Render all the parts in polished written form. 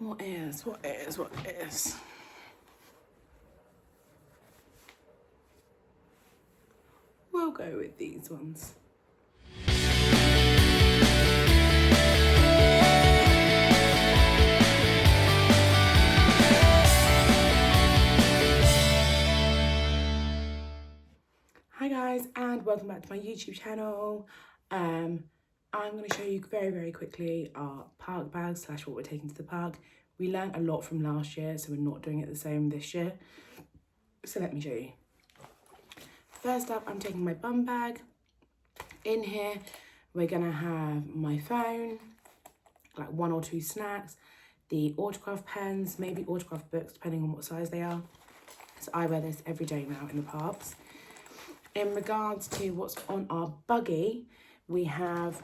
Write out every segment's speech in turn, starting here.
What is? We'll go with these ones. Hi guys, and welcome back to my YouTube channel. I'm going to show you very, very quickly our park bags / what we're taking to the park. We learned a lot from last year, so we're not doing it the same this year. So let me show you. First up, I'm taking my bum bag. In here, we're going to have my phone, like 1 or 2 snacks, the autograph pens, maybe autograph books, depending on what size they are. So I wear this every day now in the parks. In regards to what's on our buggy, we have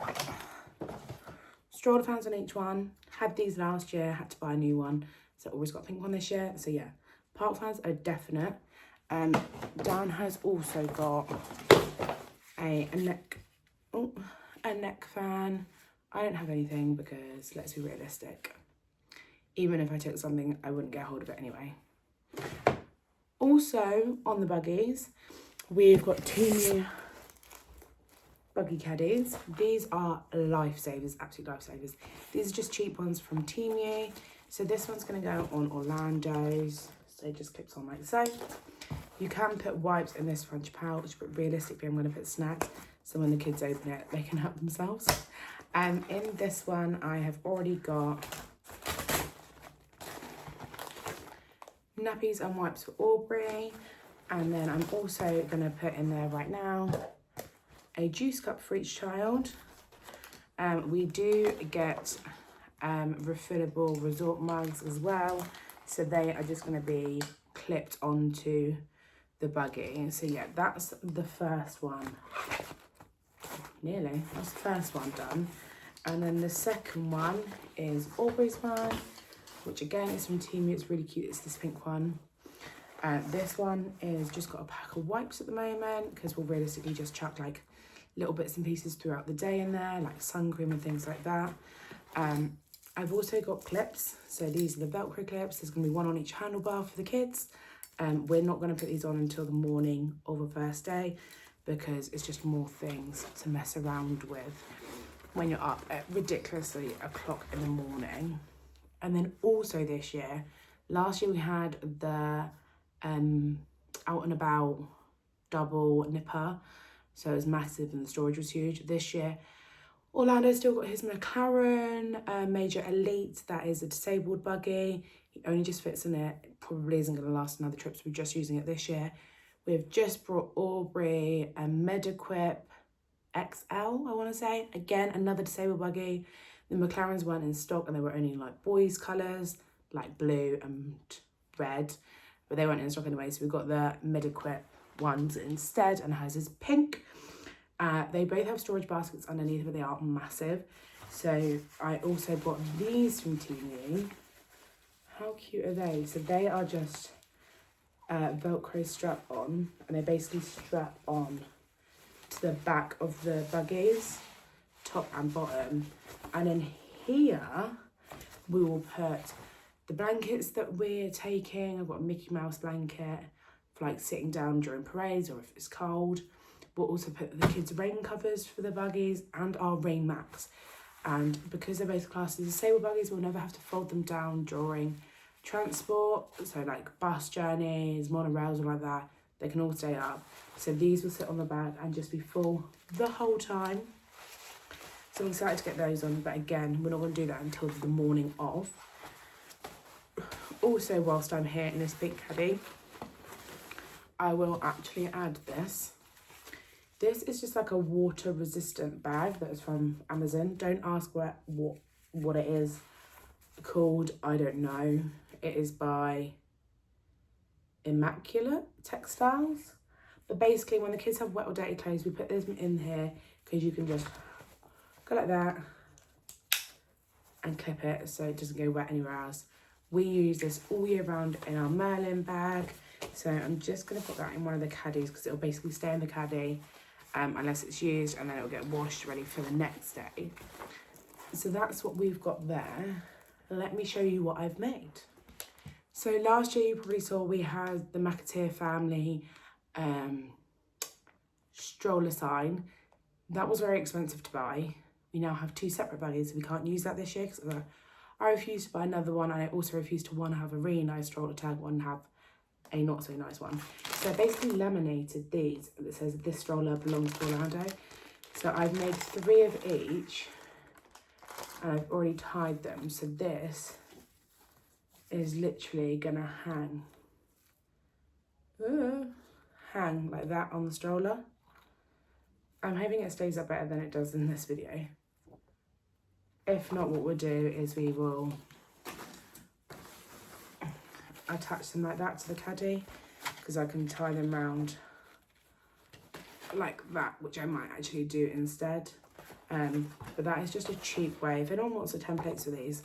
stroller fans on each one. Had these last year, had to buy a new one. So always got a pink one this year. So yeah, park fans are definite. Dan has also got a neck fan. I don't have anything because let's be realistic. Even if I took something, I wouldn't get hold of it anyway. Also on the buggies, we've got 2 new buggy caddies. These are lifesavers, absolute lifesavers. These are just cheap ones from Temu. So this one's going to go on Orlando's. So it just clips on like so. You can put wipes in this French pouch, but realistically I'm going to put snacks. So when the kids open it, they can help themselves. In this one, I have already got nappies and wipes for Aubrey. And then I'm also going to put in there right now a juice cup for each child. We do get refillable resort mugs as well. So they are just going to be clipped onto the buggy. So yeah, that's the first one. Nearly. That's the first one done. And then the second one is Aubrey's one, which again is from Temu. It's really cute. It's this pink one. This one is just got a pack of wipes at the moment because we'll realistically just chuck like little bits and pieces throughout the day in there, like sun cream and things like that. I've also got clips. So these are the Velcro clips. There's going to be one on each handlebar for the kids. We're not going to put these on until the morning of the first day because it's just more things to mess around with when you're up at ridiculously o'clock in the morning. And then also this year, last year we had the out and about double nipper, so it was massive and the storage was huge. This year Orlando's still got his McLaren Major Elite. That is a disabled buggy. He only just fits in it. It probably isn't going to last another trip, so we're just using it this year. We've just brought Aubrey a Mediquip XL, I want to say. Again, another disabled buggy. The McLarens weren't in stock and they were only like boys' colours, like blue and red. But they weren't in stock anyway, so we got the Mediquip ones instead, and hers is pink. They both have storage baskets underneath, but they are massive. So I also bought these from Temu. How cute are they? So they are just Velcro strap on, and they basically strap on to the back of the buggies, top and bottom. And in here, we will put the blankets that we're taking. I've got a Mickey Mouse blanket for like sitting down during parades or if it's cold. We'll also put the kids' rain covers for the buggies and our rain mats. And because they're both classed as disabled buggies, we'll never have to fold them down during transport. So like bus journeys, monorails or like that, they can all stay up. So these will sit on the back and just be full the whole time. So I'm excited to get those on, but again, we're not going to do that until the morning of. Also, whilst I'm here in this pink caddy, I will actually add this. This is just like a water resistant bag that is from Amazon. Don't ask what it is called. I don't know. It is by Immaculate Textiles. But basically when the kids have wet or dirty clothes, we put this in here because you can just go like that and clip it so it doesn't go wet anywhere else. We use this all year round in our Merlin bag. So I'm just going to put that in one of the caddies because it'll basically stay in the caddy unless it's used, and then it'll get washed ready for the next day. So that's what we've got there. let me show you what I've made. So last year you probably saw we had the McAteer family stroller sign. That was very expensive to buy. We now have 2 separate buggies, so we can't use that this year because I refused to buy another one, and I also refused to one have a really nice stroller tag, one have a not so nice one. So I basically laminated these that says this stroller belongs to Orlando. So I've made 3 of each and I've already tied them. So this is literally gonna hang like that on the stroller. I'm hoping it stays up better than it does in this video. If not, what we'll do is we will attach them like that to the caddy, because I can tie them round like that, which I might actually do instead. But that is just a cheap way. If anyone wants the templates for these,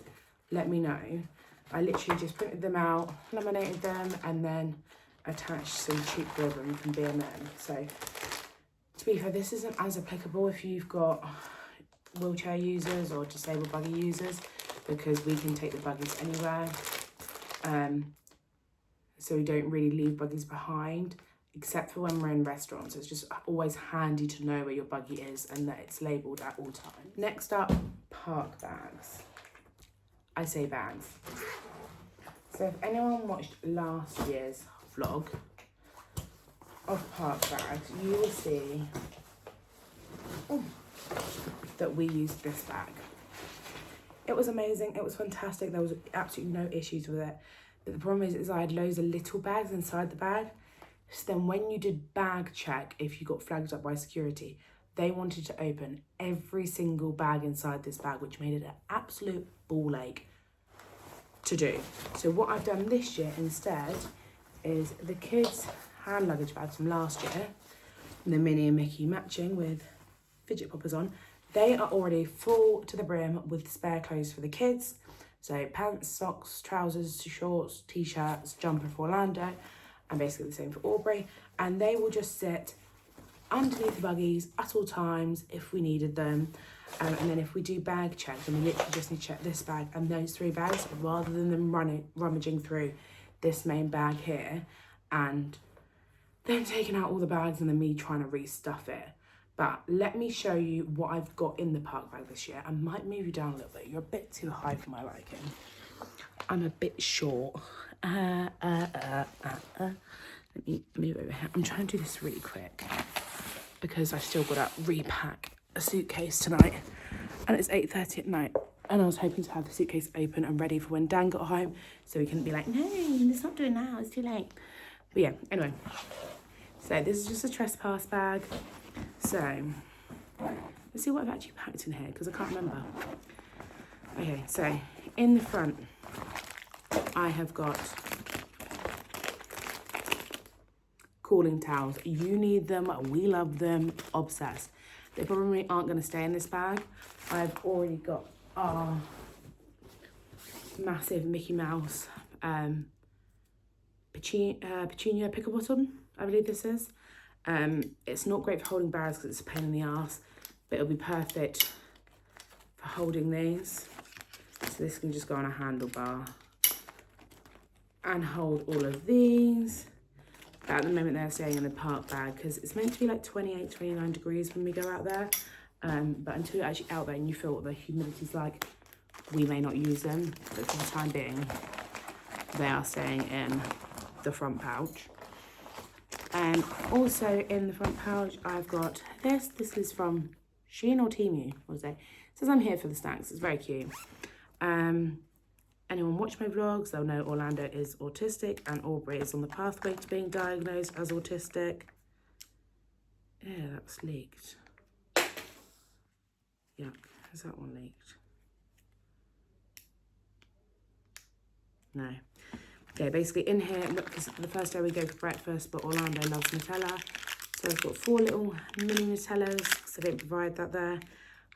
let me know. I literally just printed them out, laminated them, and then attached some cheap ribbon from B&M. So to be fair, this isn't as applicable if you've got wheelchair users or disabled buggy users, because we can take the buggies anywhere. So we don't really leave buggies behind, except for when we're in restaurants. It's just always handy to know where your buggy is and that it's labelled at all times. Next up, park bags. I say bags. So if anyone watched last year's vlog of park bags, you will see that we used this bag. It was amazing, it was fantastic, there was absolutely no issues with it. But the problem is I had loads of little bags inside the bag. So then when you did bag check, if you got flagged up by security, they wanted to open every single bag inside this bag, which made it an absolute ball ache to do. So what I've done this year instead is the kids' hand luggage bags from last year, the Minnie and Mickey matching with fidget poppers on. They are already full to the brim with spare clothes for the kids. So pants, socks, trousers, shorts, t-shirts, jumper for Orlando, and basically the same for Aubrey. And they will just sit underneath the buggies at all times if we needed them. And then if we do bag checks, then we literally just need to check this bag and those 3 bags, rather than them rummaging through this main bag here and then taking out all the bags and then me trying to restuff it. But let me show you what I've got in the park bag this year. I might move you down a little bit. You're a bit too high for my liking. I'm a bit short. Let me move over here. I'm trying to do this really quick because I still got to repack a suitcase tonight. And it's 8:30 at night. And I was hoping to have the suitcase open and ready for when Dan got home, so he couldn't be like, no, let's not do it now, it's too late. But yeah, anyway. So this is just a trespass bag. So let's see what I've actually packed in here, because I can't remember. Okay, so in the front, I have got cooling towels. You need them, we love them, obsessed. They probably aren't going to stay in this bag. I've already got our massive Mickey Mouse petunia pickle bottom, I believe this is. It's not great for holding bags because it's a pain in the ass, but it'll be perfect for holding these. So this can just go on a handlebar and hold all of these. But at the moment they're staying in the park bag because it's meant to be like 28, 29 degrees when we go out there. But until you're actually out there and you feel what the humidity's like, we may not use them. But for the time being, they are staying in the front pouch. And also in the front pouch, I've got this. This is from Shein or Temu, what is it? It says I'm here for the snacks. It's very cute. Anyone watch my vlogs, they'll know Orlando is autistic and Aubrey is on the pathway to being diagnosed as autistic. Yeah, that's leaked. Yuck, has that one leaked? No. Okay, basically in here, look, this is the first day we go for breakfast, but Orlando loves Nutella. So I've got 4 little mini Nutellas, because I didn't provide that there,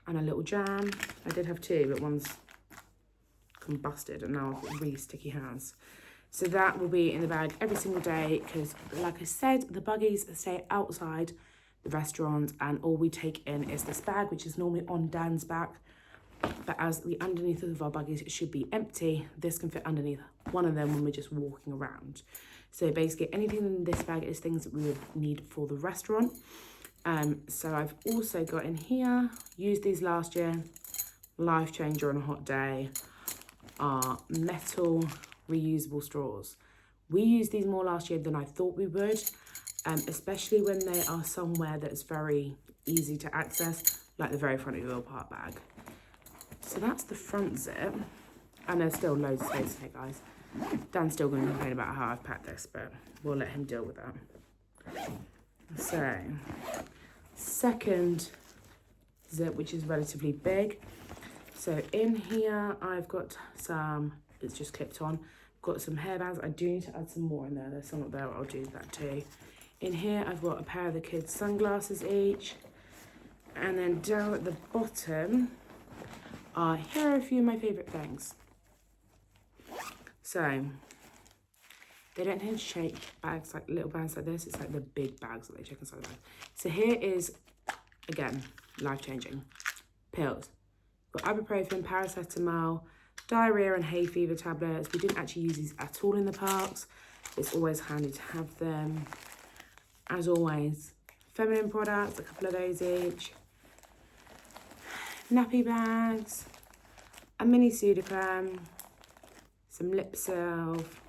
and a little jam. I did have 2, but one's combusted, and now I've got really sticky hands. So that will be in the bag every single day, because like I said, the buggies stay outside the restaurant, and all we take in is this bag, which is normally on Dan's back. but as the underneath of our buggies should be empty, this can fit underneath one of them when we're just walking around. So basically anything in this bag is things that we would need for the restaurant. So I've also got in here, used these last year, life changer on a hot day, are metal reusable straws. We used these more last year than I thought we would, especially when they are somewhere that's very easy to access, like the very front of your park bag. So that's the front zip, and there's still loads of space in here, guys. Dan's still going to complain about how I've packed this, but we'll let him deal with that. So, second zip, which is relatively big. So in here, I've got some, it's just clipped on, got some hairbands. I do need to add some more in there. There's some up there, I'll do that too. In here, I've got a pair of the kids' sunglasses each. And then down at the bottom, here are a few of my favourite things. So, they don't tend to shake bags, like little bags like this. It's like the big bags that they check inside the bag. So here is, again, life-changing. Pills. Got ibuprofen, paracetamol, diarrhea and hay fever tablets. We didn't actually use these at all in the parks. It's always handy to have them. As always, feminine products, a couple of those each. Nappy bags, a mini Sudocrem, some lip salve,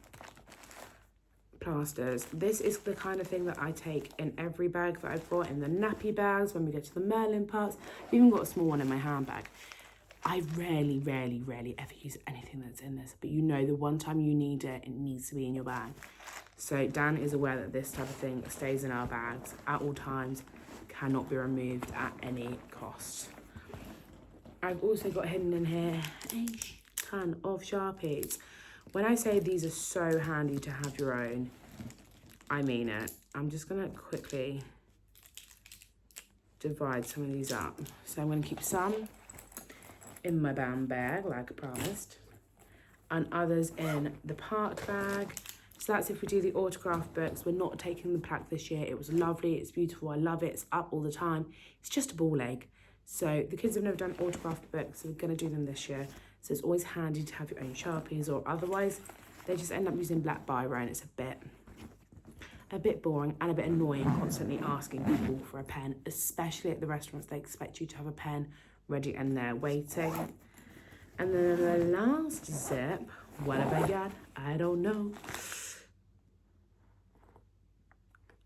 plasters. This is the kind of thing that I take in every bag that I've got, in the nappy bags, when we go to the Merlin parks. I've even got a small one in my handbag. I rarely ever use anything that's in this, but you know the one time you need it, it needs to be in your bag. So Dan is aware that this type of thing stays in our bags at all times, cannot be removed at any cost. I've also got hidden in here a ton of Sharpies. When I say these are so handy to have your own, I mean it. I'm just gonna quickly divide some of these up. So I'm gonna keep some in my BAM bag, like I promised, and others in the park bag. So that's if we do the autograph books. We're not taking the plaque this year. It was lovely, it's beautiful, I love it, it's up all the time. It's just a ball ache. So the kids have never done autographed books, so we're gonna do them this year. So it's always handy to have your own Sharpies, or otherwise they just end up using black biro, and it's a bit boring and a bit annoying constantly asking people for a pen, especially at the restaurants. They expect you to have a pen ready and there waiting. And then the last zip, what have I got? I don't know.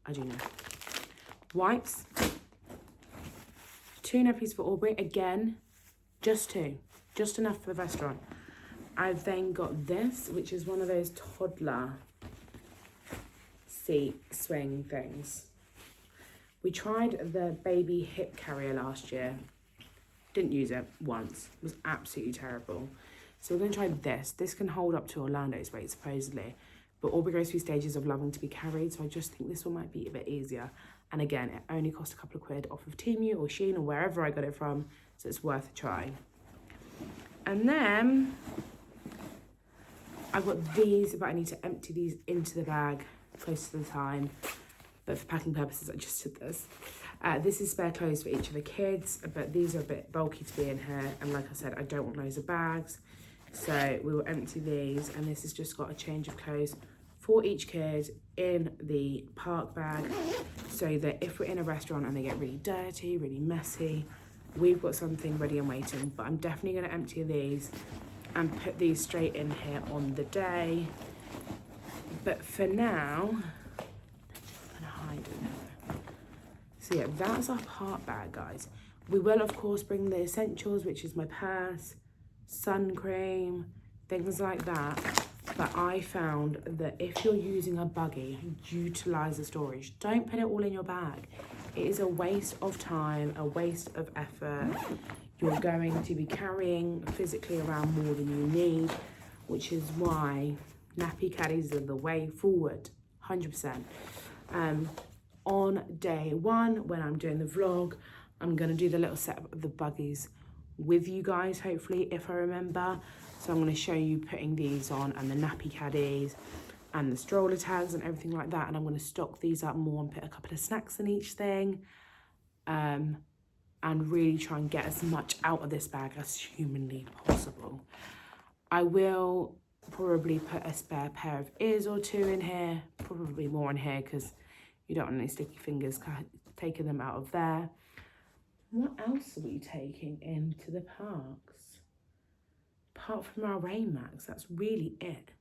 I do know. Wipes. 2 nappies for Aubrey. Again, just 2. Just enough for the restaurant. I've then got this, which is one of those toddler seat swing things. We tried the baby hip carrier last year. Didn't use it once. It was absolutely terrible. So we're going to try this. This can hold up to Orlando's weight, supposedly. But Aubrey goes through stages of loving to be carried, so I just think this one might be a bit easier. And again, it only cost a couple of quid off of Temu or Shein or wherever I got it from, so it's worth a try. And then I've got these, but I need to empty these into the bag close to the time. But for packing purposes, I just did this. This is spare clothes for each of the kids, but these are a bit bulky to be in here. And like I said, I don't want loads of bags. So we will empty these, and this has just got a change of clothes for each kid in the park bag, so that if we're in a restaurant and they get really dirty, really messy, we've got something ready and waiting. But I'm definitely going to empty these and put these straight in here on the day. But for now, I'm going to hide in there. So yeah, that's our park bag, guys. We will of course bring the essentials, which is my purse, sun cream, things like that. But I found that if you're using a buggy, utilize the storage. Don't put it all in your bag. It is a waste of time, a waste of effort. You're going to be carrying physically around more than you need, which is why nappy caddies are the way forward, 100%. On day 1, when I'm doing the vlog, I'm gonna do the little setup of the buggies with you guys, hopefully, if I remember. So I'm going to show you putting these on, and the nappy caddies and the stroller tags and everything like that. And I'm going to stock these up more and put a couple of snacks in each thing. and really try and get as much out of this bag as humanly possible. I will probably put a spare pair of ears or two in here, probably more in here because you don't want any sticky fingers taking them out of there. What else are we taking into the parks? Apart from our rain mats, that's really it.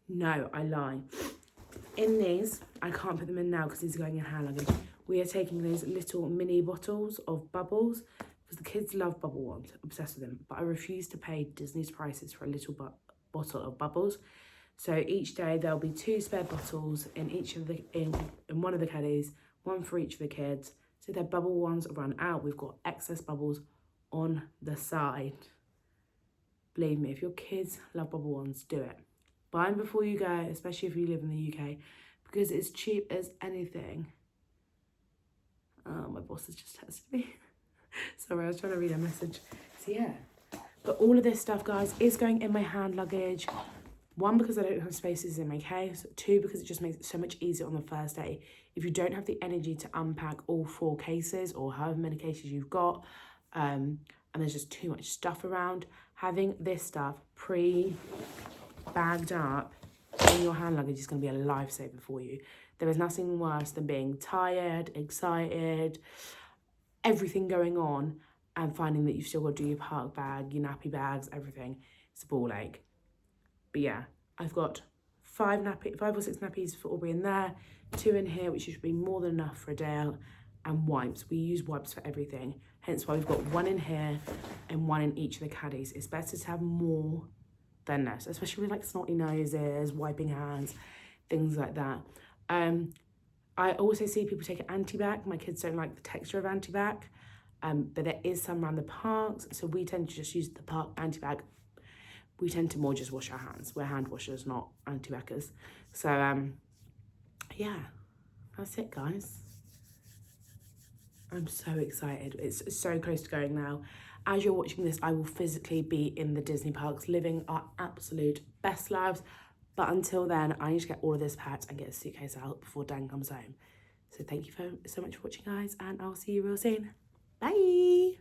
No, I lie. In these, I can't put them in now because these are going in hand luggage. We are taking those little mini bottles of bubbles because the kids love bubble ones, obsessed with them. But I refuse to pay Disney's prices for a little bottle of bubbles. So each day there'll be 2 spare bottles in each of the in one of the caddies, one for each of the kids. So their bubble ones run out. We've got excess bubbles on the side. Believe me, if your kids love bubble ones, do it. Buy them before you go, especially if you live in the UK, because it's cheap as anything. My boss has just texted me. Sorry, I was trying to read a message. So yeah, but all of this stuff, guys, is going in my hand luggage. 1, because I don't have spaces in my case. 2, because it just makes it so much easier on the first day. If you don't have the energy to unpack all 4 cases or however many cases you've got, and there's just too much stuff around, having this stuff pre-bagged up in your hand luggage is going to be a lifesaver for you. There is nothing worse than being tired, excited, everything going on, and finding that you've still got to do your park bag, your nappy bags, everything. It's a ball ache. But yeah, I've got 5 or 6 nappies for Aubrey in there, 2 in here, which should be more than enough for a day out, and wipes. We use wipes for everything. Hence why we've got 1 in here and 1 in each of the caddies. It's better to have more than less, especially with like snotty noses, wiping hands, things like that. I also see people take an anti-bac. My kids don't like the texture of anti-bac, but there is some around the parks, so we tend to just use the park anti-bac. We tend to more just wash our hands. We're hand washers, not anti-backers. So, yeah, that's it, guys. I'm so excited. It's so close to going now. As you're watching this, I will physically be in the Disney parks living our absolute best lives. But until then, I need to get all of this packed and get a suitcase out before Dan comes home. So thank you so much for watching, guys, and I'll see you real soon. Bye.